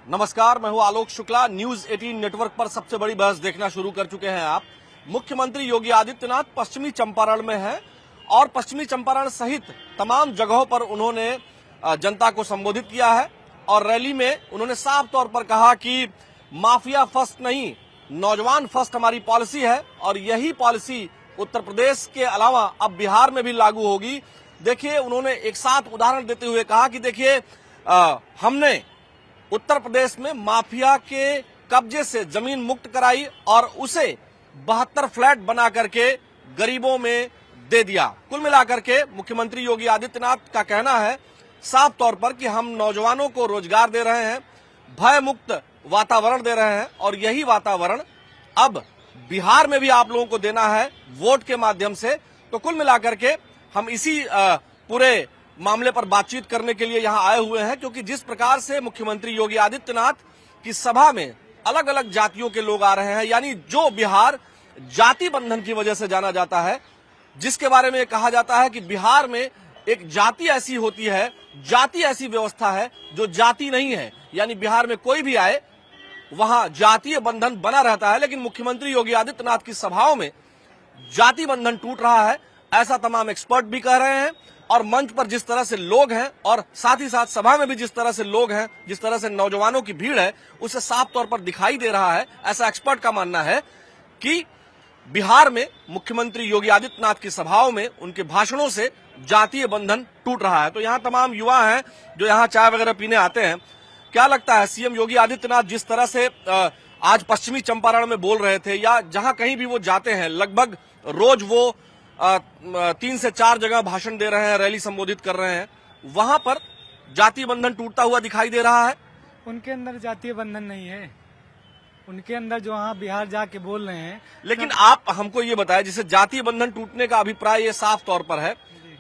नमस्कार, मैं हूं आलोक शुक्ला। न्यूज 18 नेटवर्क पर सबसे बड़ी बहस देखना शुरू कर चुके हैं आप। मुख्यमंत्री योगी आदित्यनाथ पश्चिमी चंपारण में हैं और पश्चिमी चंपारण सहित तमाम जगहों पर उन्होंने जनता को संबोधित किया है और रैली में उन्होंने साफ तौर पर कहा कि माफिया फर्स्ट नहीं, नौजवान फर्स्ट हमारी पॉलिसी है और यही पॉलिसी उत्तर प्रदेश के अलावा अब बिहार में भी लागू होगी। देखिए, उन्होंने एक साथ उदाहरण देते हुए कहा कि देखिए, हमने उत्तर प्रदेश में माफिया के कब्जे से जमीन मुक्त कराई और उसे 72 फ्लैट बना करके गरीबों में दे दिया। कुल मिलाकर के मुख्यमंत्री योगी आदित्यनाथ का कहना है साफ तौर पर कि हम नौजवानों को रोजगार दे रहे हैं, भय मुक्त वातावरण दे रहे हैं और यही वातावरण अब बिहार में भी आप लोगों को देना है वोट के माध्यम से। तो कुल मिलाकर के हम इसी पूरे मामले पर बातचीत करने के लिए यहां आए हुए हैं, क्योंकि जिस प्रकार से मुख्यमंत्री योगी आदित्यनाथ की सभा में अलग अलग जातियों के लोग आ रहे हैं, यानी जो बिहार जाति बंधन की वजह से जाना जाता है, जिसके बारे में कहा जाता है कि बिहार में एक जाति ऐसी होती है, जाति ऐसी व्यवस्था है जो जाति नहीं है, यानी बिहार में कोई भी आए वहां जातीय बंधन बना रहता है। लेकिन मुख्यमंत्री योगी आदित्यनाथ की सभाओं में जाति बंधन टूट रहा है, ऐसा तमाम एक्सपर्ट भी कह रहे हैं। और मंच पर जिस तरह से लोग हैं और साथ ही साथ सभा में भी जिस तरह से लोग हैं, जिस तरह से नौजवानों की भीड़ है, उससे साफ तौर पर दिखाई दे रहा है, ऐसा एक्सपर्ट का मानना है कि बिहार में मुख्यमंत्री योगी आदित्यनाथ की सभाओं में उनके भाषणों से जातीय बंधन टूट रहा है। तो यहाँ तमाम युवा हैं जो यहाँ चाय वगैरह पीने आते हैं। क्या लगता है, सीएम योगी आदित्यनाथ जिस तरह से आज पश्चिमी चंपारण में बोल रहे थे या जहां कहीं भी वो जाते हैं, लगभग रोज वो 3 से 4 जगह भाषण दे रहे हैं, रैली संबोधित कर रहे हैं, वहां पर जातीय बंधन टूटता हुआ दिखाई दे रहा है? उनके अंदर जातीय बंधन नहीं है, उनके अंदर जो वहाँ बिहार जाके बोल रहे हैं। लेकिन आप हमको ये बताएं, जैसे जातीय बंधन टूटने का अभिप्राय ये साफ तौर पर है,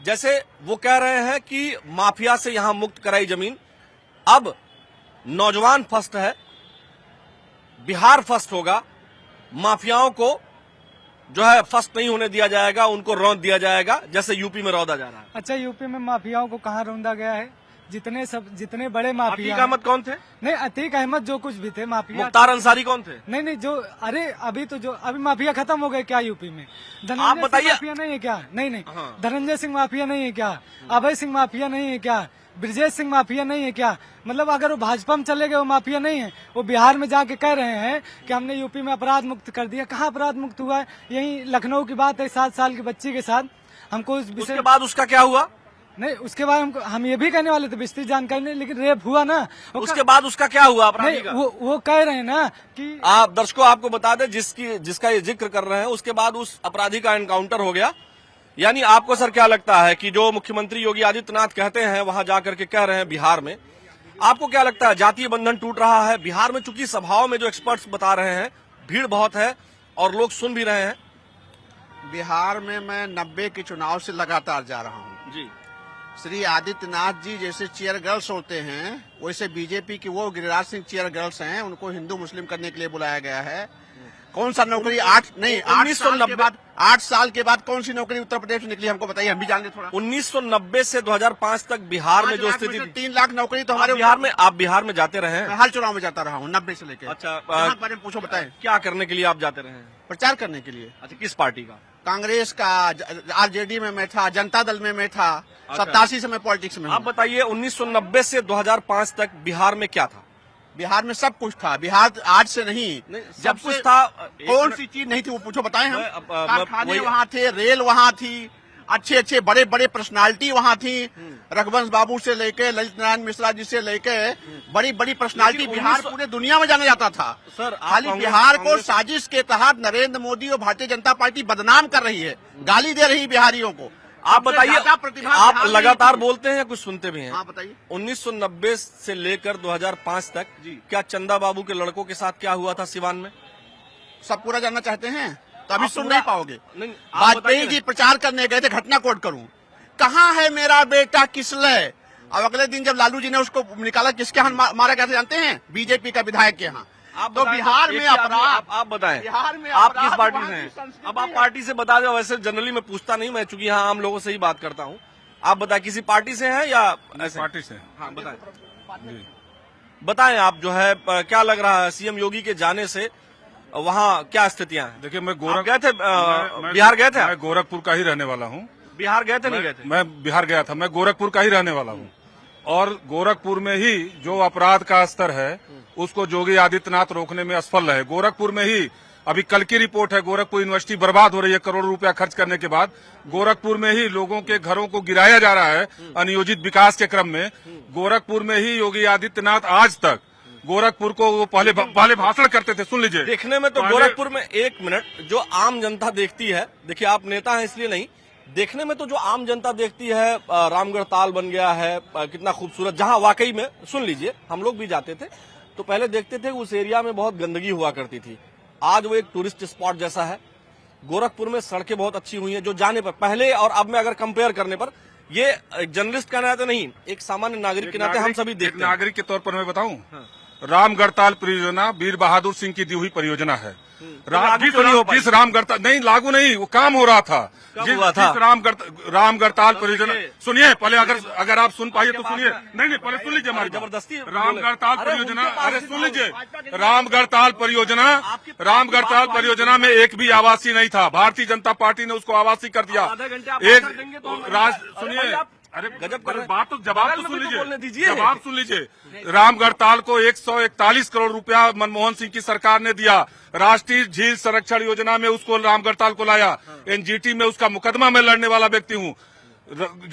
जैसे वो कह रहे हैं कि माफिया से यहां मुक्त कराई जमीन, अब नौजवान फर्स्ट है, बिहार फर्स्ट होगा, माफियाओं को जो है फर्स्ट नहीं होने दिया जाएगा, उनको रौंद दिया जाएगा जैसे यूपी में रौंदा जा रहा है। अच्छा, यूपी में माफियाओं को कहाँ रौंदा गया है? जितने बड़े माफिया। अतीक अहमद कौन थे? नहीं, अतीक अहमद जो कुछ भी थे माफिया। मुख्तार अंसारी कौन थे? नहीं, जो अरे अभी माफिया खत्म हो गए क्या यूपी में? आप बताइए। माफिया नहीं है क्या? नहीं, धनंजय सिंह माफिया नहीं है क्या? अभय सिंह माफिया नहीं है क्या? ब्रजेश सिंह माफिया नहीं है क्या? मतलब अगर वो भाजपा में चले गए वो माफिया नहीं है। वो बिहार में जाके कह रहे हैं कि हमने यूपी में अपराध मुक्त कर दिया। कहाँ अपराध मुक्त हुआ है? यही लखनऊ की बात है, 7 साल की बच्ची के साथ। हमको उसके बाद उसका क्या हुआ? नहीं, उसके बाद हम ये भी कहने वाले थे, विस्तृत जानकारी नहीं, लेकिन रेप हुआ ना। उसके बाद उसका क्या हुआ? अपराधी का? वो कह रहे हैं ना कि आप दर्शकों आपको बता दें, जिसका ये जिक्र कर रहे हैं, उसके बाद उस अपराधी का एनकाउंटर हो गया। यानी आपको सर क्या लगता है कि जो मुख्यमंत्री योगी आदित्यनाथ कहते हैं वहां जाकर के कह रहे हैं बिहार में, आपको क्या लगता है जातीय बंधन टूट रहा है बिहार में? चूंकि सभाओं में जो एक्सपर्ट्स बता रहे हैं भीड़ बहुत है और लोग सुन भी रहे हैं। बिहार में मैं 90 के चुनाव से लगातार जा रहा हूँ जी। श्री आदित्यनाथ जी जैसे चेयर गर्ल्स होते हैं, वैसे बीजेपी की वो गिरिराज सिंह चेयर गर्ल्स हैं, उनको हिंदू मुस्लिम करने के लिए बुलाया गया है। कौन सा नौकरी 8 साल के बाद कौन सी नौकरी उत्तर प्रदेश में निकली, हमको बताइए, हम भी जान लें थोड़ा। 1990 से 2005 तक बिहार में जो स्थिति 3 लाख नौकरी तो हमारे बिहार में। आप बिहार में जाते रहे हैं? मैं हर चुनाव में जाता रहा हूँ 90 से लेकर। अच्छा, बारे में पूछो, बताएं क्या करने के लिए आप जाते रहे हैं? प्रचार करने के लिए। अच्छा, किस पार्टी का? कांग्रेस का, आरजेडी में मैं था, जनता दल में मैं था। 87 से मैं पॉलिटिक्स में। आप बताइए 1990 से 2005 तक बिहार में क्या था? बिहार में सब कुछ था। बिहार आज से नहीं जब कुछ था। कौन सी चीज नहीं थी वो पूछो, बताएं हम। कारखाने वहाँ थे, रेल वहाँ थी, अच्छे बड़े पर्सनालिटी वहाँ थी। रघुवंश बाबू से लेके ललित नारायण मिश्रा जी से लेके बड़ी पर्सनालिटी। बिहार पूरे दुनिया में जाना जाता था। सर, खाली बिहार को साजिश के तहत नरेंद्र मोदी और भारतीय जनता पार्टी बदनाम कर रही है, गाली दे रही बिहारियों को। आप बताइए, आप लगातार बोलते हैं या कुछ सुनते भी हैं? हाँ, बताइए। 1990 से लेकर 2005 तक क्या चंदा बाबू के लड़कों के साथ क्या हुआ था सिवान में? सब पूरा जानना चाहते हैं तो अभी सुन नहीं पाओगे। वाजपेयी जी प्रचार करने गए थे, घटना कोट करूं, कहाँ है मेरा बेटा किसलय। अब अगले दिन जब लालू जी ने उसको निकाला, किसके यहाँ मारा गया था जानते हैं? बीजेपी का विधायक के यहाँ। तो बिहार में अपराध, आप बताएं, बिहार में आप किस पार्टी से हैं? अब आप पार्टी से बता दो। वैसे जनरली मैं पूछता नहीं, मैं चूंकि यहाँ आम लोगों से ही बात करता हूँ। आप बताएं, किसी पार्टी से हैं या ऐसे? पार्टी से। हाँ, बताएं। बताएं आप जो है क्या लग रहा है सीएम योगी के जाने से वहाँ क्या स्थितियां हैं? देखिए, मैं आप गए थे बिहार गए थे आप? मैं गोरखपुर का ही रहने वाला हूँ। बिहार गए थे नहीं गए थे? मैं बिहार गया था। मैं गोरखपुर का ही रहने वाला हूँ और गोरखपुर में ही जो अपराध का स्तर है उसको योगी आदित्यनाथ रोकने में असफल रहे। गोरखपुर में ही अभी कल की रिपोर्ट है, गोरखपुर यूनिवर्सिटी बर्बाद हो रही है करोड़ों रुपया खर्च करने के बाद। गोरखपुर में ही लोगों के घरों को गिराया जा रहा है अनियोजित विकास के क्रम में। गोरखपुर में ही योगी आदित्यनाथ आज तक गोरखपुर को वो पहले भाषण करते थे, सुन लीजिए। देखने में तो गोरखपुर में, एक मिनट, जो आम जनता देखती है, देखिए आप नेता हैं इसलिए नहीं, देखने में तो जो आम जनता देखती है रामगढ़ ताल बन गया है, कितना खूबसूरत, जहां वाकई में सुन लीजिए हम लोग भी जाते थे तो पहले देखते थे उस एरिया में बहुत गंदगी हुआ करती थी। आज वो एक टूरिस्ट स्पॉट जैसा है। गोरखपुर में सड़कें बहुत अच्छी हुई हैं जो जाने पर पहले और अब में अगर कंपेयर करने पर, ये एक जर्नलिस्ट का नाते नहीं, एक सामान्य नागरिक के नाते हम सभी देखते हैं। नागरिक के तौर पर मैं बताऊं, रामगढ़ताल परियोजना वीर बहादुर सिंह की दी हुई परियोजना है। जिस रामगढ़ताल नहीं लागू नहीं, वो काम हो रहा था। जिस रामगढ़ताल परियोजना, सुनिए पहले, अगर आप सुन पाइए तो सुनिए। नहीं पहले सुन लीजिए हमारी जबरदस्ती। रामगढ़ताल परियोजना, अरे सुन लीजिए, रामगढ़ताल परियोजना में एक भी आवासीय नहीं था। भारतीय जनता पार्टी ने उसको आवासीय कर दिया। सुनिए, अरे गजब कर बात, तो जवाब तो सुन लीजिए, जवाब सुन लीजिए। रामगढ़ताल को 141 करोड़ रुपया मनमोहन सिंह की सरकार ने दिया। राष्ट्रीय झील संरक्षण योजना में उसको रामगढ़ताल को लाया। एनजीटी में उसका मुकदमा मैं लड़ने वाला व्यक्ति हूँ।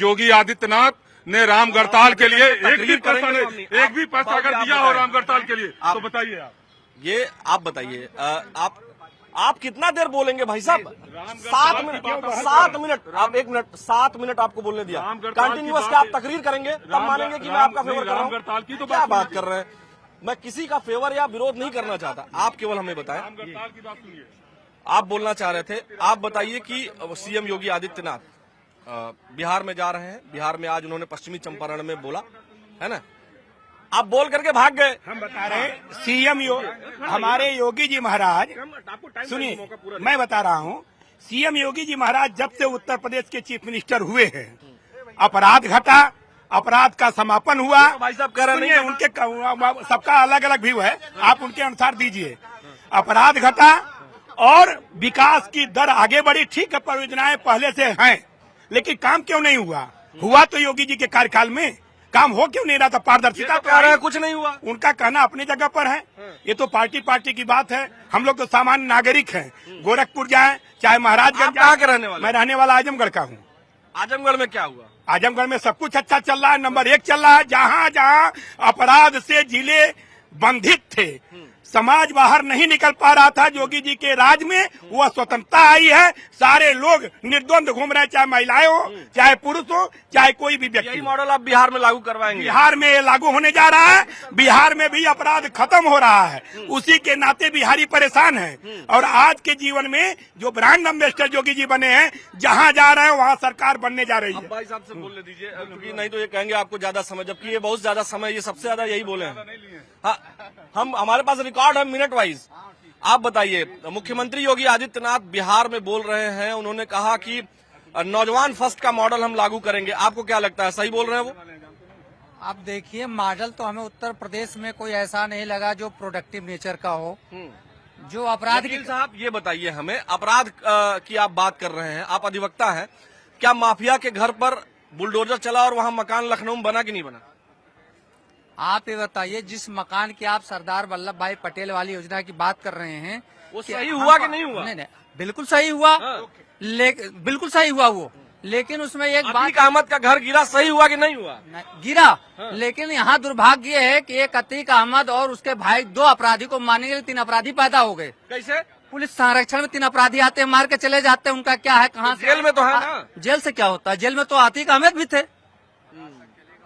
योगी आदित्यनाथ ने रामगढ़ताल के लिए एक भी पैसा अगर दिया हो रामगढ़ताल के लिए तो बताइए आप। ये आप बताइए, आप कितना देर बोलेंगे भाई साहब? 7 मिनट, 7 मिनट, आप 1 मिनट, 7 मिनट आपको बोलने दिया। कंटिन्यूअस क्या आप तकरीर करेंगे तब मानेंगे कि मैं आपका फेवर कर रहा हूँ? क्या बात कर रहे हैं? मैं किसी का फेवर या विरोध नहीं करना चाहता, आप केवल हमें बताएं। आप बोलना चाह रहे थे, आप बताइए कि सीएम योगी आदित्यनाथ बिहार में जा रहे हैं। बिहार में आज उन्होंने पश्चिमी चंपारण में बोला है ना, आप बोल करके भाग गए। हम बता रहे सीएम हमारे योगी जी महाराज, सुनिए मैं बता रहा हूँ, सीएम योगी जी महाराज जब से उत्तर प्रदेश के चीफ मिनिस्टर हुए हैं, अपराध घटा, अपराध का समापन हुआ। भाई साहब कह रहे हैं उनके सबका अलग अलग व्यू है, आप उनके अनुसार दीजिए। अपराध घटा और विकास की दर आगे बढ़ी। ठीक है, परियोजनाएं पहले से हैं, लेकिन काम क्यों नहीं हुआ? हुआ तो योगी जी के कार्यकाल में काम हो क्यों नहीं रहा था? पारदर्शिता तो है, कुछ नहीं हुआ। उनका कहना अपनी जगह पर है, ये तो पार्टी की बात है। हम लोग तो सामान्य नागरिक हैं। गोरखपुर जाएं चाहे महाराजगंज कहाँ के रहने वाले? मैं रहने वाला आजमगढ़ का हूँ। आजमगढ़ में क्या हुआ? आजमगढ़ में सब कुछ अच्छा चल रहा है, नंबर 1 चल रहा है। जहाँ जहाँ अपराध से जिले बंधित थे, समाज बाहर नहीं निकल पा रहा था, योगी जी के राज में वह स्वतंत्रता आई है। सारे लोग निर्द्वंद घूम रहे हैं, चाहे महिलाएं हो, चाहे पुरुष हो, चाहे कोई भी व्यक्ति। यही मॉडल आप बिहार में लागू करवाएंगे? बिहार में लागू होने जा रहा है। बिहार में भी अपराध खत्म हो रहा है, उसी के नाते बिहारी परेशान है। और आज के जीवन में जो ब्रांड एम्बेसडर योगी जी बने हैं, जहाँ जा रहे हैं वहाँ सरकार बनने जा रही है। भाई साहब से बोलने दीजिए, क्योंकि नहीं तो ये कहेंगे आपको ज्यादा समय, जबकि ये बहुत ज्यादा समय, ये सबसे ज्यादा यही बोले हैं। हाँ, हमारे पास रिकॉर्ड है मिनट वाइज। आप बताइए, मुख्यमंत्री योगी आदित्यनाथ बिहार में बोल रहे हैं, उन्होंने कहा कि नौजवान फर्स्ट का मॉडल हम लागू करेंगे। आपको क्या लगता है, सही बोल रहे हैं वो? आप देखिए, मॉडल तो हमें उत्तर प्रदेश में कोई ऐसा नहीं लगा जो प्रोडक्टिव नेचर का हो, जो अपराध की। साहब ये बताइए हमें, अपराध की आप बात कर रहे हैं, आप अधिवक्ता हैं, क्या माफिया के घर पर बुलडोजर चला और वहाँ मकान लखनऊ में बना कि नहीं बना? आप ये बताइए, जिस मकान की आप सरदार वल्लभ भाई पटेल वाली योजना की बात कर रहे हैं, वो सही हुआ कि नहीं हुआ? नहीं, बिल्कुल सही हुआ। बिल्कुल सही हुआ वो, लेकिन उसमें एक बात, अतीक अहमद का घर गिरा, सही हुआ कि नहीं हुआ? गिरा। लेकिन यहाँ दुर्भाग्य है कि एक अतीक अहमद और उसके भाई 2 अपराधी को मारने के लिए 3 अपराधी पैदा हो गए। कैसे? पुलिस संरक्षण में 3 अपराधी आते हैं, मार के चले जाते हैं। उनका क्या है, कहाँ से? जेल में तो है ना। जेल से क्या होता है? जेल में तो अतीक अहमद भी थे।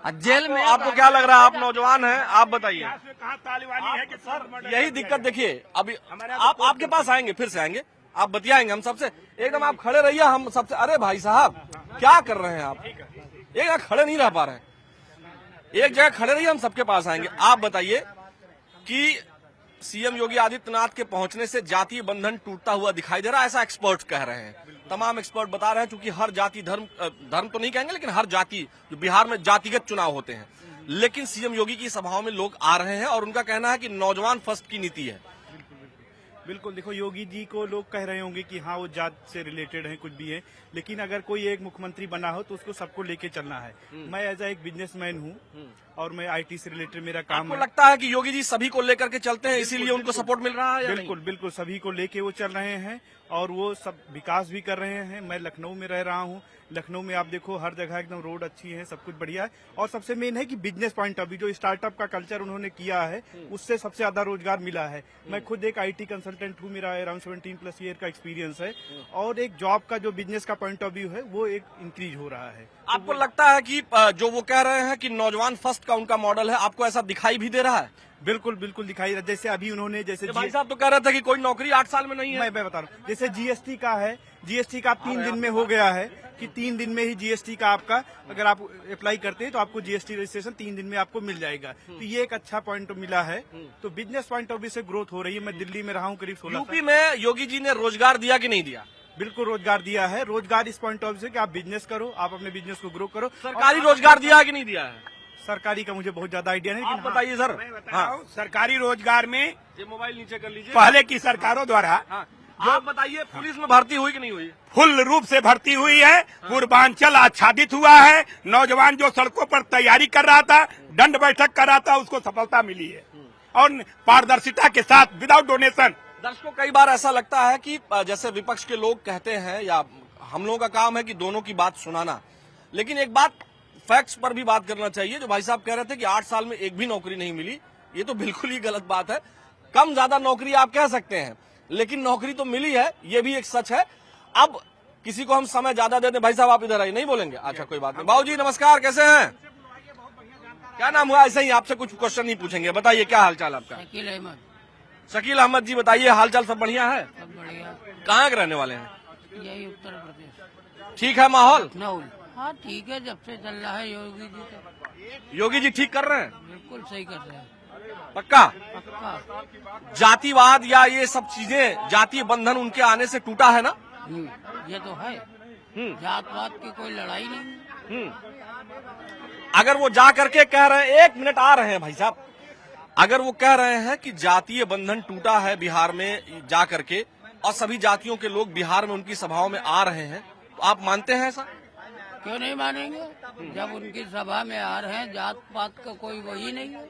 जेल में आपको क्या लग रहा है? आप नौजवान हैं, आप बताइए। तालिबानी है कि सर, यही दिक्कत देखिए, अभी आप आपके पास आएंगे, फिर से आएंगे, आप बतियाएंगे हम सबसे। एकदम आप खड़े रहिए, हम सबसे। अरे भाई साहब क्या कर रहे हैं आप? एक जगह खड़े नहीं रह पा रहे हैं, एक जगह खड़े रहिए, हम सबके पास आएंगे। आप बताइए कि सीएम योगी आदित्यनाथ के पहुंचने से जातीय बंधन टूटता हुआ दिखाई दे रहा है, ऐसा एक्सपर्ट कह रहे हैं। तमाम एक्सपर्ट बता रहे हैं, क्योंकि हर जाति धर्म तो नहीं कहेंगे, लेकिन हर जाति, जो बिहार में जातिगत चुनाव होते हैं, लेकिन सीएम योगी की सभाओं में लोग आ रहे हैं और उनका कहना है कि नौजवान फर्स्ट की नीति है। बिल्कुल, देखो योगी जी को लोग कह रहे होंगे कि हाँ वो जात से रिलेटेड है, कुछ भी है, लेकिन अगर कोई एक मुख्यमंत्री बना हो तो उसको सबको लेके चलना है। मैं एज एक बिजनेसमैन हूँ और मैं आईटी से रिलेटेड मेरा काम आपको है। लगता है कि योगी जी सभी को लेकर के चलते हैं, इसीलिए उनको सपोर्ट मिल रहा है या नहीं? बिल्कुल बिल्कुल, सभी को लेके वो चल रहे हैं और वो सब विकास भी कर रहे हैं। मैं लखनऊ में रह रहा हूँ, लखनऊ में आप देखो हर जगह एकदम रोड अच्छी है, सब कुछ बढ़िया है। और सबसे मेन है कि बिजनेस पॉइंट ऑफ व्यू जो स्टार्टअप का कल्चर उन्होंने किया है उससे सबसे ज्यादा रोजगार मिला है। मैं खुद एक आईटी कंसल्टेंट हूँ, मेरा अराउंड 17+ ईयर का एक्सपीरियंस है और एक जॉब का जो बिजनेस का पॉइंट ऑफ व्यू है वो एक इंक्रीज हो रहा है। आपको लगता है कि जो वो कह रहे हैं कि नौजवान फर्स्ट का उनका मॉडल है, आपको ऐसा दिखाई भी दे रहा है? बिल्कुल बिल्कुल दिखाई दे, जैसे अभी उन्होंने जैसे भाई साहब तो कह रहे थे कि कोई नौकरी 8 साल में नहीं है। मैं बता रहा हूँ, जैसे जीएसटी का है, जीएसटी का 3 दिन में हो गया है कि 3 दिन में ही जीएसटी का आपका अगर आप अप्लाई करते हैं तो आपको जीएसटी रजिस्ट्रेशन 3 दिन में आपको मिल जाएगा। तो ये एक अच्छा पॉइंट मिला है। तो बिजनेस पॉइंट ऑफ व्यू से ग्रोथ हो रही है। मैं दिल्ली में रहा हूँ करीब 16 यूपी में योगी जी ने रोजगार दिया कि नहीं दिया? बिल्कुल रोजगार दिया है। रोजगार इस पॉइंट ऑफ व्यू से कि आप बिजनेस करो, आप अपने बिजनेस को ग्रो करो। सरकारी रोजगार दिया कि नहीं दिया है? सरकारी का मुझे बहुत ज्यादा आइडिया नहीं, आप लेकिन बताइए सर। हाँ, सरकारी रोजगार में ये मोबाइल नीचे कर लीजिए। पहले की सरकारों द्वारा आप बताइए पुलिस में भर्ती हुई कि नहीं हुई? फुल रूप से भर्ती हुई है। पूर्वांचल आच्छादित हुआ है। नौजवान जो सड़कों पर तैयारी कर रहा था, दंड बैठक कर रहा था, उसको सफलता मिली है और पारदर्शिता के साथ विदाउट डोनेशन। दर्शकों कई बार ऐसा लगता है कि जैसे विपक्ष के लोग कहते हैं या हम लोगों का काम है कि दोनों की बात सुनाना, लेकिन एक बात फैक्ट्स पर भी बात करना चाहिए। जो भाई साहब कह रहे थे कि 8 साल में एक भी नौकरी नहीं मिली, ये तो बिल्कुल ही गलत बात है। कम ज्यादा नौकरी आप कह सकते हैं, लेकिन नौकरी तो मिली है, ये भी एक सच है। अब किसी को हम समय ज्यादा दे दें। भाई साहब आप इधर आइए, नहीं बोलेंगे? अच्छा कोई बात नहीं। बाबूजी नमस्कार, कैसे हैं? क्या नाम हुआ? ऐसे ही आपसे कुछ क्वेश्चन नहीं पूछेंगे। बताइए क्या हालचाल आपका? शकील अहमद। शकील अहमद जी बताइए, हालचाल सब बढ़िया है? सब बढ़िया। कहाँ के रहने वाले हैं? यही उत्तर प्रदेश। ठीक है माहौल? लखनऊ। हाँ ठीक है, जब से चल रहा है योगी जी तो योगी जी ठीक कर रहे हैं? बिल्कुल सही कर रहे हैं। पक्का? पक्का। जातिवाद या ये सब चीजें, जातीय बंधन उनके आने से टूटा है ना? ये तो है। जात पात की कोई लड़ाई नहीं है। अगर वो जा करके कह रहे हैं, 1 मिनट आ रहे हैं भाई साहब, अगर वो कह रहे हैं कि जातीय बंधन टूटा है बिहार में जा करके और सभी जातियों के लोग बिहार में उनकी सभाओं में आ रहे हैं, तो आप मानते हैं ऐसा? क्यों नहीं मानेंगे? जब उनकी सभा में आ रहे हैं, जात पात का कोई वही नहीं है।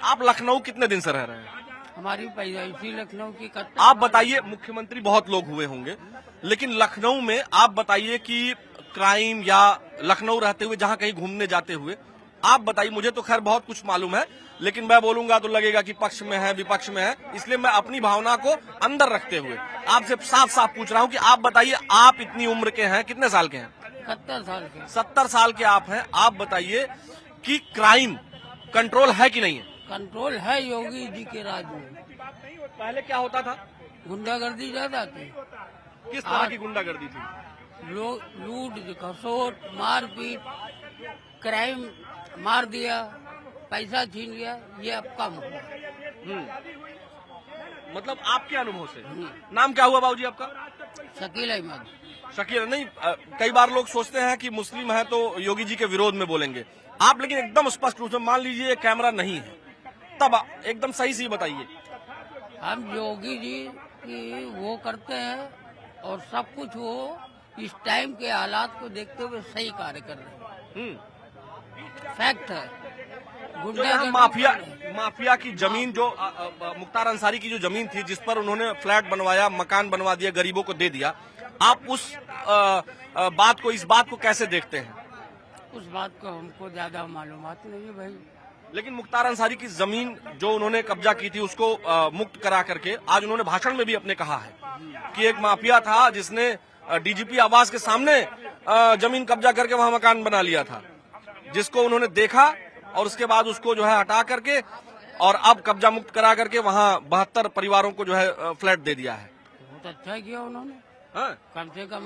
आप लखनऊ कितने दिन से रह रहे हैं? हमारी पैदाइशी लखनऊ की आप बताइए, मुख्यमंत्री बहुत लोग हुए होंगे, लेकिन लखनऊ में आप बताइए कि क्राइम या लखनऊ रहते हुए जहां कहीं घूमने जाते हुए, आप बताइए। मुझे तो खैर बहुत कुछ मालूम है, लेकिन मैं बोलूंगा तो लगेगा कि पक्ष में है विपक्ष में है, इसलिए मैं अपनी भावना को अंदर रखते हुए आपसे साफ साफ पूछ रहा हूं कि आप बताइए, आप इतनी उम्र के हैं, कितने साल के हैं? 70 साल के। 70 साल के आप हैं। आप बताइए कि क्राइम कंट्रोल है कि नहीं है? कंट्रोल है योगी जी के राज में। पहले क्या होता था? गुंडागर्दी ज्यादा थी। किस तरह की गुंडागर्दी थी? लोग लूट खसोट मारपीट, क्राइम, मार दिया, पैसा छीन लिया, ये अब कम हुआ। मतलब आपके अनुभव से। नाम क्या हुआ बाबूजी आपका? शकील अहमद। शकील नहीं, कई बार लोग सोचते हैं कि मुस्लिम है तो योगी जी के विरोध में बोलेंगे आप, लेकिन एकदम स्पष्ट रूप से मान लीजिए ये कैमरा नहीं है, तब एकदम सही से बताइए। हम योगी जी की वो करते हैं और सब कुछ वो इस टाइम के हालात को देखते हुए सही कार्य कर रहे हैं। फैक्ट है। जो यहाँ माफिया की जमीन, जो मुख्तार अंसारी की जो जमीन थी, जिस पर उन्होंने फ्लैट बनवाया, मकान बनवा दिया, गरीबों को दे दिया, आप उस बात को, इस बात को कैसे देखते हैं? उस बात को हमको ज्यादा मालूमात नहीं है भाई। लेकिन मुख्तार अंसारी की जमीन जो उन्होंने कब्जा की थी उसको मुक्त करा करके आज उन्होंने भाषण में भी अपने कहा है कि एक माफिया था जिसने डीजीपी आवास के सामने जमीन कब्जा करके वहां मकान बना लिया था, जिसको उन्होंने देखा और उसके बाद उसको जो है हटा करके और अब कब्जा मुक्त करा करके वहां 72 परिवारों को जो है फ्लैट दे दिया है। बहुत अच्छा किया उन्होंने। हाँ? कम से कम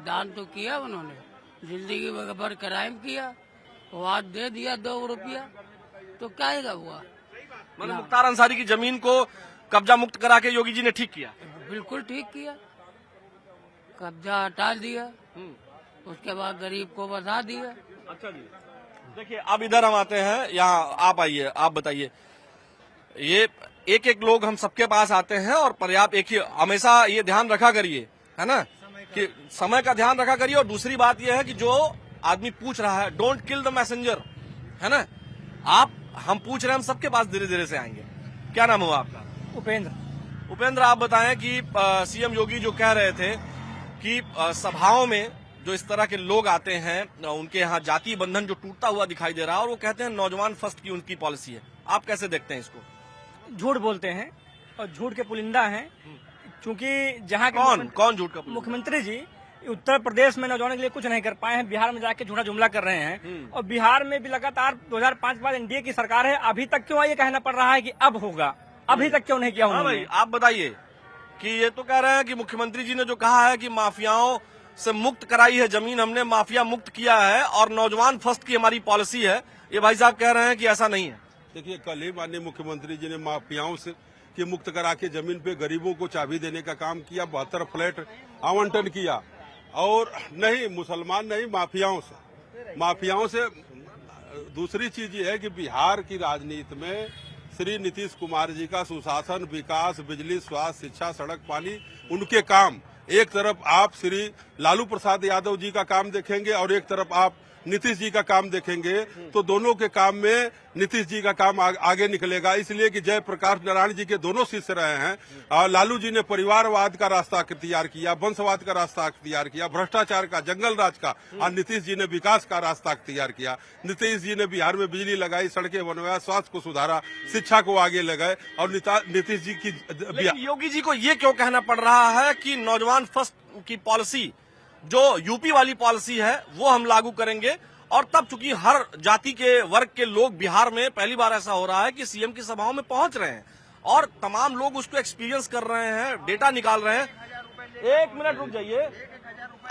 दान तो किया उन्होंने। जिंदगी भर क्राइम किया, वो आज दे दिया 2 रुपया, तो क्या हुआ? मतलब मुख्तार अंसारी की जमीन को कब्जा मुक्त करा के योगी जी ने ठीक किया। बिल्कुल ठीक किया। कब्जा हटा दिया, उसके बाद गरीब को बता दिया। अच्छा जी। देखिए अब इधर हम आते हैं, यहाँ आप आइए, आप बताइए। ये एक एक लोग हम सबके पास आते हैं और पर्याप्त एक ही हमेशा ये ध्यान रखा करिए, है ना, कि समय का ध्यान रखा करिए। और दूसरी बात यह है कि जो आदमी पूछ रहा है, डोंट किल द मैसेंजर, है ना। हम पूछ रहे हैं, हम सबके पास धीरे धीरे से आएंगे। क्या नाम हुआ आपका? उपेंद्र, आप बताएं कि सीएम योगी जो कह रहे थे कि सभाओं में जो इस तरह के लोग आते हैं उनके यहाँ जाति बंधन जो टूटता हुआ दिखाई दे रहा है, और वो कहते हैं नौजवान फर्स्ट की उनकी पॉलिसी है, आप कैसे देखते हैं इसको? झूठ बोलते हैं और झूठ के पुलिंदा हैं, क्योंकि जहाँ के कौन झूठ का पुलिंदा? मुख्यमंत्री जी उत्तर प्रदेश में नौजवानों के लिए कुछ नहीं कर पाए हैं, बिहार में जाके झूठा जुमला कर रहे हैं। और बिहार में भी लगातार 2005 के बाद एनडीए की सरकार है, अभी तक क्यों ये कहना पड़ रहा है कि अब होगा, अभी तक क्यों नहीं किया हाँ उन्होंने? भाई, आप बताइए कि ये तो कह रहे हैं कि मुख्यमंत्री जी ने जो कहा है कि माफियाओं से मुक्त कराई है जमीन, हमने माफिया मुक्त किया है और नौजवान फर्स्ट की हमारी पॉलिसी है, ये भाई साहब कह रहे हैं कि ऐसा नहीं है। देखिए, कल ही माननीय मुख्यमंत्री जी ने माफियाओं से कि मुक्त करा के जमीन पे गरीबों को चाबी देने का काम किया, 72 फ्लैट आवंटन किया, और नहीं मुसलमान नहीं, माफियाओं से। दूसरी चीज ये है कि बिहार की राजनीति में श्री नीतीश कुमार जी का सुशासन, विकास, बिजली, स्वास्थ्य, शिक्षा, सड़क, पानी, उनके काम, एक तरफ आप श्री लालू प्रसाद यादव जी का काम देखेंगे और एक तरफ आप नीतीश जी का काम देखेंगे, तो दोनों के काम में नीतीश जी का काम आगे निकलेगा। इसलिए कि जयप्रकाश नारायण जी के दोनों शिष्य रहे हैं। लालू जी ने परिवारवाद का रास्ता तैयार किया, वंशवाद का रास्ता तैयार किया, भ्रष्टाचार का, जंगल राज का, और नीतीश जी ने विकास का रास्ता तैयार किया। नीतीश जी ने बिहार में बिजली लगाई, सड़कें बनवाया, स्वास्थ्य को सुधारा, शिक्षा को आगे लगाए, और नीतीश जी की योगी जी को ये क्यों कहना पड़ रहा है कि नौजवान फर्स्ट की पॉलिसी जो यूपी वाली पॉलिसी है वो हम लागू करेंगे? और तब चूंकि हर जाति के वर्ग के लोग बिहार में पहली बार ऐसा हो रहा है कि सीएम की सभाओं में पहुंच रहे हैं और तमाम लोग उसको एक्सपीरियंस कर रहे हैं, डेटा निकाल रहे हैं। एक मिनट रुक जाइए,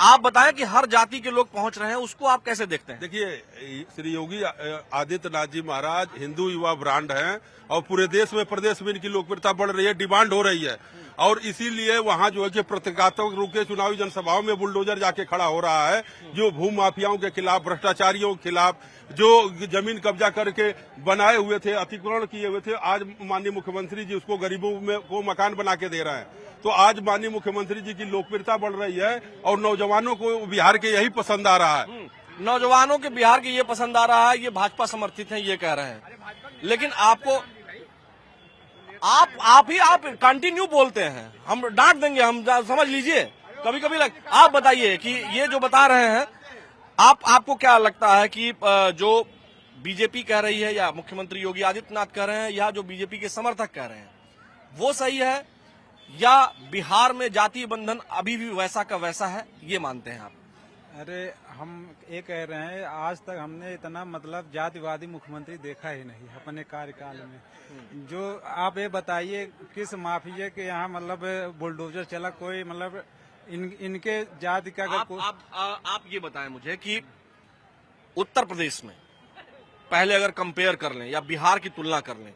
आप बताएं कि हर जाति के लोग पहुंच रहे हैं, उसको आप कैसे देखते हैं? देखिए, श्री योगी आदित्यनाथ जी महाराज हिंदू युवा ब्रांड हैं और पूरे देश में, प्रदेश में इनकी लोकप्रियता बढ़ रही है, डिमांड हो रही है, और इसीलिए वहाँ जो है कि प्रतीकात्मक रूप से चुनावी जनसभाओं में बुलडोजर जाके खड़ा हो रहा है, जो भू माफियाओं के खिलाफ, भ्रष्टाचारियों के खिलाफ, जो जमीन कब्जा करके बनाए हुए थे, अतिक्रमण किए हुए थे, आज माननीय मुख्यमंत्री जी उसको गरीबों में को मकान बना के दे रहे हैं। तो आज माननीय मुख्यमंत्री जी की लोकप्रियता बढ़ रही है और नौजवानों को बिहार के यही पसंद आ रहा है। नौजवानों के बिहार के ये पसंद आ रहा है, ये भाजपा समर्थित हैं, ये कह रहे हैं। लेकिन आपको आप कंटिन्यू बोलते हैं, हम डांट देंगे, हम समझ लीजिए, कभी कभी आप बताइए कि ये जो बता रहे हैं, आपको क्या लगता है कि जो बीजेपी कह रही है या मुख्यमंत्री योगी आदित्यनाथ कह रहे हैं या जो बीजेपी के समर्थक कह रहे हैं, वो सही है या बिहार में जातीय बंधन अभी भी वैसा का वैसा है, ये मानते हैं आप? अरे हम ये कह रहे हैं, आज तक हमने इतना मतलब जातिवादी मुख्यमंत्री देखा ही नहीं अपने कार्यकाल में। जो आप ये बताइए किस माफिया के यहाँ मतलब बुलडोजर चला, कोई मतलब इनके जाति का आप ये बताएं मुझे कि उत्तर प्रदेश में पहले अगर कंपेयर कर लें या बिहार की तुलना कर लें,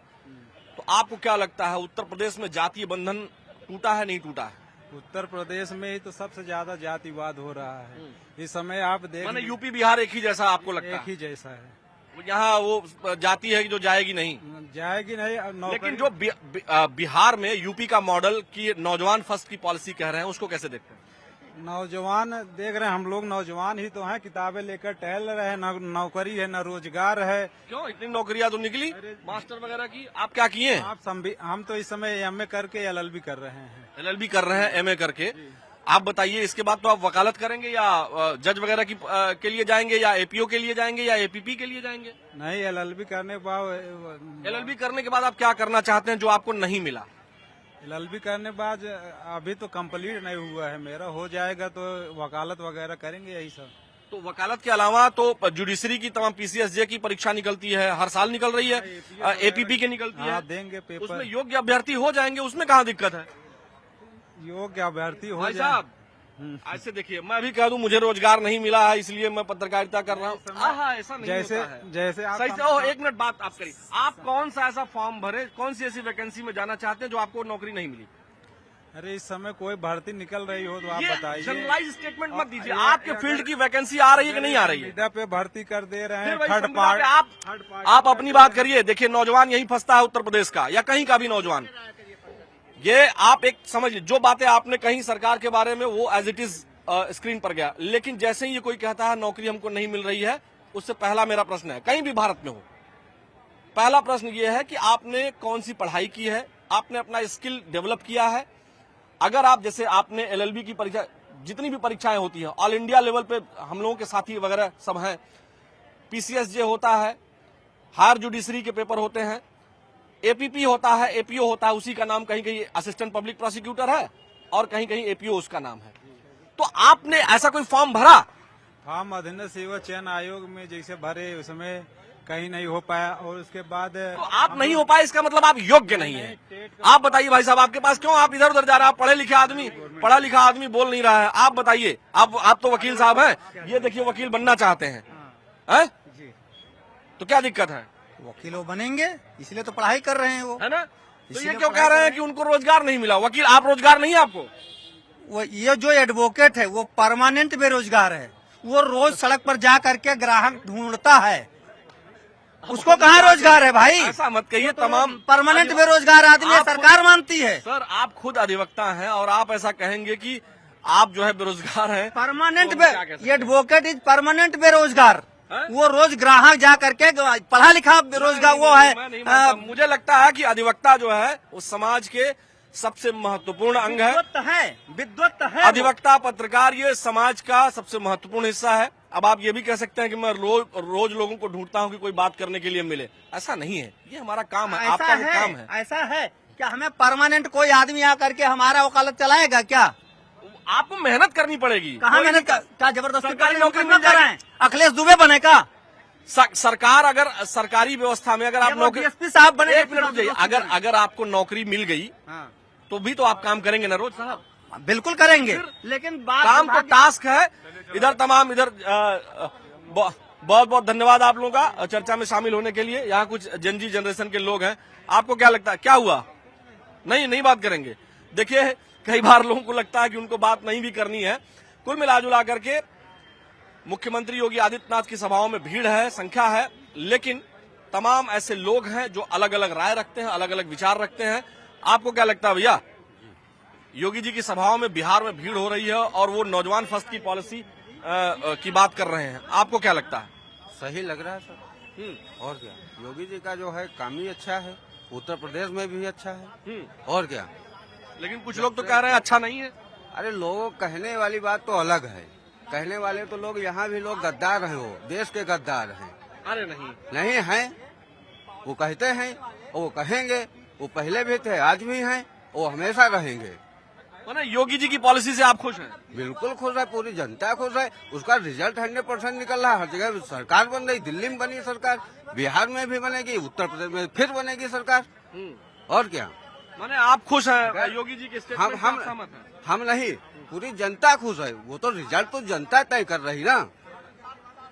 तो आपको क्या लगता है उत्तर प्रदेश में जातीय बंधन टूटा है, नहीं टूटा है? उत्तर प्रदेश में ही तो सबसे ज्यादा जातिवाद हो रहा है इस समय। आप देख, माने यूपी बिहार एक ही जैसा आपको लगता है? एक ही जैसा है। यहाँ वो जाति है जो जाएगी नहीं, जाएगी नहीं। लेकिन जो बिहार में यूपी का मॉडल की नौजवान फर्स्ट की पॉलिसी कह रहे हैं, उसको कैसे देखते हैं? नौजवान देख रहे हैं, हम लोग नौजवान ही तो हैं, किताबें लेकर टहल रहे हैं, न नौकरी है न रोजगार है। क्यों इतनी नौकरियां तो निकली मास्टर वगैरह की, आप क्या किए? हम तो इस समय एमए करके एलएलबी कर रहे हैं। एलएलबी कर रहे हैं, एमए करके। आप बताइए, इसके बाद तो आप वकालत करेंगे या जज वगैरह की के लिए जाएंगे या एपीओ के लिए जाएंगे या एपीपी के लिए जाएंगे? नहीं, एलएलबी करने के बाद एलएलबी करने के बाद आप क्या करना चाहते हैं जो आपको नहीं मिला? एलएलबी करने के बाद अभी तो कंप्लीट नहीं हुआ है मेरा, हो जाएगा तो वकालत वगैरह करेंगे, यही सब। तो वकालत के अलावा तो जुडिशरी की तमाम पीसीएसजे की परीक्षा निकलती है, हर साल निकल रही है, एपीपी की निकलती है, देंगे पेपर, उसमें योग्य अभ्यर्थी हो जाएंगे, उसमें कहाँ दिक्कत है? योग्य अभ्यर्थी हो जाए। साहब ऐसे देखिए, मैं भी कह दूं मुझे रोजगार नहीं मिला है इसलिए मैं पत्रकारिता कर रहा हूँ, ऐसा नहीं जैसे होता है। जैसे आप सही से, एक मिनट बात आप करिए, आप कौन सा ऐसा फॉर्म भरे, कौन सी ऐसी वैकेंसी में जाना चाहते हैं जो आपको नौकरी नहीं मिली? अरे इस समय कोई भर्ती निकल रही हो तो आप ये बताइए। जनरलाइज स्टेटमेंट मत दीजिए। ये- आपके अगर- फील्ड की वैकेंसी आ रही है कि नहीं आ रही है? संविदा पे भर्ती कर दे रहे फिर हैं। वही थर्ड संविदा पे पार्ट आप अपनी बात करिए। देखिए, नौजवान यही फंसता है, उत्तर प्रदेश का या कहीं का भी नौजवान। ये आप एक समझ लीजिए, जो बातें आपने कही सरकार के बारे में वो एज इट इज स्क्रीन पर गया, लेकिन जैसे ही ये कोई कहता है नौकरी हमको नहीं मिल रही है, उससे पहला मेरा प्रश्न है, कहीं भी भारत में हो, पहला प्रश्न ये है कि आपने कौन सी पढ़ाई की है, आपने अपना स्किल डेवलप किया है। अगर आप जैसे आपने एलएलबी की परीक्षा, जितनी भी परीक्षाएं होती हैं ऑल इंडिया लेवल पे, हम लोगों के साथी वगैरह सब हैं, पीसीएसजे होता है, हायर जुडिशरी के पेपर होते हैं, एपीपी होता है, एपीओ होता है, उसी का नाम कहीं कहीं असिस्टेंट पब्लिक प्रोसिक्यूटर है और कहीं कहीं एपीओ उसका नाम है। तो आपने ऐसा कोई फॉर्म भरा? फॉर्म अधीन सेवा चयन आयोग में जैसे भरे उसमें कहीं नहीं हो पाया, और उसके बाद तो आप नहीं हो पाए, इसका मतलब आप योग्य नहीं है। आप बताइए भाई साहब, आपके पास क्यों आप इधर उधर जा रहे हैं? आप पढ़ा लिखा आदमी बोल नहीं रहा है। आप बताइए, आप तो वकील साहब हैं, ये देखिए वकील बनना चाहते हैं, हैं? तो क्या दिक्कत है? वकील वो बनेंगे, इसलिए तो पढ़ाई कर रहे हैं वो, है ना? तो ये इसीलिए क्यों पढ़ाई कह रहे कर हैं कि उनको रोजगार नहीं मिला? वकील आप रोजगार नहीं है आपको? वो ये जो एडवोकेट है वो परमानेंट बेरोजगार है। वो रोज सड़क पर जा करके ग्राहक ढूंढता है, उसको कहाँ रोजगार है भाई? ऐसा मत कहिए। तमाम परमानेंट बेरोजगार आदमी है, आप- सरकार मानती है। सर, आप खुद अधिवक्ता हैं और आप ऐसा कहेंगे कि आप जो है बेरोजगार हैं? परमानेंट तो हम क्या कह सकते ये एडवोकेट इज परमानेंट बेरोजगार। हैं? वो रोज ग्राहक जा करके पढ़ा लिखा बेरोजगार वो है। मैं नहीं मानता। मुझे लगता है कि अधिवक्ता जो है वो समाज के सबसे महत्वपूर्ण अंग है। विद्वत है। अधिवक्ता, पत्रकार, ये समाज का सबसे महत्वपूर्ण हिस्सा है। अब आप ये भी कह सकते हैं कि मैं रोज लोगों को ढूंढता हूं कि कोई बात करने के लिए मिले, ऐसा नहीं है। ये हमारा काम है, आपका वो काम है। ऐसा है क्या? हमें परमानेंट कोई आदमी आकर के हमारा वकालत चलाएगा क्या? आपको मेहनत करनी पड़ेगी। कहाँ मेहनत क्या जबरदस्ती सरकारी नौकरी में मिल जाएगी। कराएं? अखिलेश दुबे बने का? सरकार अगर सरकारी व्यवस्था में अगर आप नौकरी, डीएसपी साहब बने। एक मिनट रुकिए, अगर आपको नौकरी मिल गई तो भी तो आप काम करेंगे ना रोज साहब? बिल्कुल करेंगे, लेकिन काम तो टास्क है। इधर बहुत बहुत धन्यवाद आप लोगों का चर्चा में शामिल होने के लिए। यहाँ कुछ जनजी जनरेशन के लोग हैं। आपको क्या लगता है, क्या हुआ? नहीं बात करेंगे। देखिए, कई बार लोगों को लगता है कि उनको बात नहीं भी करनी है। कुल मिलाजुला करके मुख्यमंत्री योगी आदित्यनाथ की सभाओं में भीड़ है, संख्या है, लेकिन तमाम ऐसे लोग हैं जो अलग अलग राय रखते हैं, अलग अलग विचार रखते हैं। आपको क्या लगता है भैया? योगी जी की सभाओं में बिहार में भीड़ हो रही है और वो नौजवान फर्स्ट की पॉलिसी की बात कर रहे हैं, आपको क्या लगता है? सही लग रहा है सर। और क्या, योगी जी का जो है काम ही अच्छा है, उत्तर प्रदेश में भी अच्छा है। और क्या, लेकिन कुछ लोग तो कह रहे हैं अच्छा नहीं है। अरे लोगों कहने वाली बात तो अलग है। कहने वाले तो लोग यहाँ भी लोग गद्दार हैं, वो देश के गद्दार हैं। अरे नहीं हैं, वो कहते हैं, वो कहेंगे, वो पहले भी थे, आज भी हैं, वो हमेशा रहेंगे। माने योगी जी की पॉलिसी से आप खुश हैं? बिल्कुल खुश है, पूरी जनता खुश है। उसका रिजल्ट 100% निकल रहा है। हर जगह सरकार बन रही, दिल्ली में बनी सरकार, बिहार में भी बनेगी, उत्तर प्रदेश में फिर बनेगी सरकार। और क्या, माने आप खुश हैं योगी जी के स्टेटमेंट से? आप सहमत हैं? हम नहीं, पूरी जनता खुश है। वो तो रिजल्ट तो जनता तय कर रही ना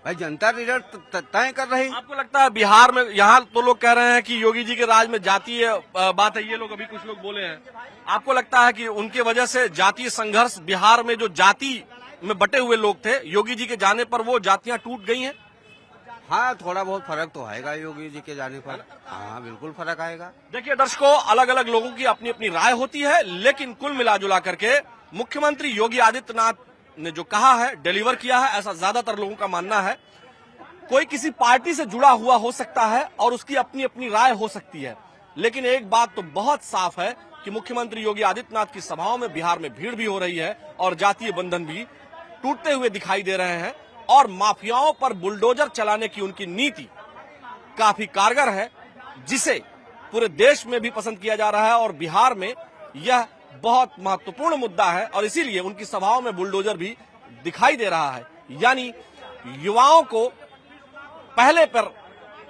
भाई, जनता रिजल्ट तय कर रही। आपको लगता है बिहार में, यहाँ तो लोग कह रहे हैं कि योगी जी के राज में जातीय बात है, ये लोग अभी कुछ लोग बोले हैं, आपको लगता है कि उनके वजह से जातीय संघर्ष, बिहार में जो जाति में बटे हुए लोग थे, योगी जी के जाने पर वो जातियां टूट गई हैं? हाँ, थोड़ा बहुत फर्क तो आएगा योगी जी के जाने पर। हाँ, बिल्कुल फर्क आएगा। देखिए दर्शकों, अलग अलग लोगों की अपनी अपनी राय होती है, लेकिन कुल मिलाजुला करके मुख्यमंत्री योगी आदित्यनाथ ने जो कहा है, डिलीवर किया है, ऐसा ज्यादातर लोगों का मानना है। कोई किसी पार्टी से जुड़ा हुआ हो सकता है और उसकी अपनी अपनी राय हो सकती है, लेकिन एक बात तो बहुत साफ है कि मुख्यमंत्री योगी आदित्यनाथ की सभाओं में बिहार में भीड़ भी हो रही है और जातीय बंधन भी टूटते हुए दिखाई दे रहे हैं, और माफियाओं पर बुलडोजर चलाने की उनकी नीति काफी कारगर है, जिसे पूरे देश में भी पसंद किया जा रहा है और बिहार में यह बहुत महत्वपूर्ण मुद्दा है, और इसीलिए उनकी सभाओं में बुलडोजर भी दिखाई दे रहा है। यानी युवाओं को पहले पर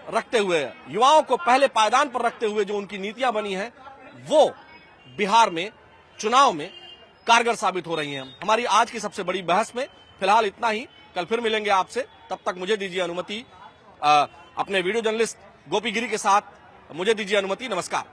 रखते हुए, युवाओं को पहले पायदान पर रखते हुए जो उनकी नीतियां बनी हैं, वो बिहार में चुनाव में कारगर साबित हो रही हैं। हमारी आज की सबसे बड़ी बहस में फिलहाल इतना ही। कल फिर मिलेंगे आपसे, तब तक मुझे दीजिए अनुमति। अपने वीडियो जर्नलिस्ट गोपी गिरी के साथ मुझे दीजिए अनुमति। नमस्कार।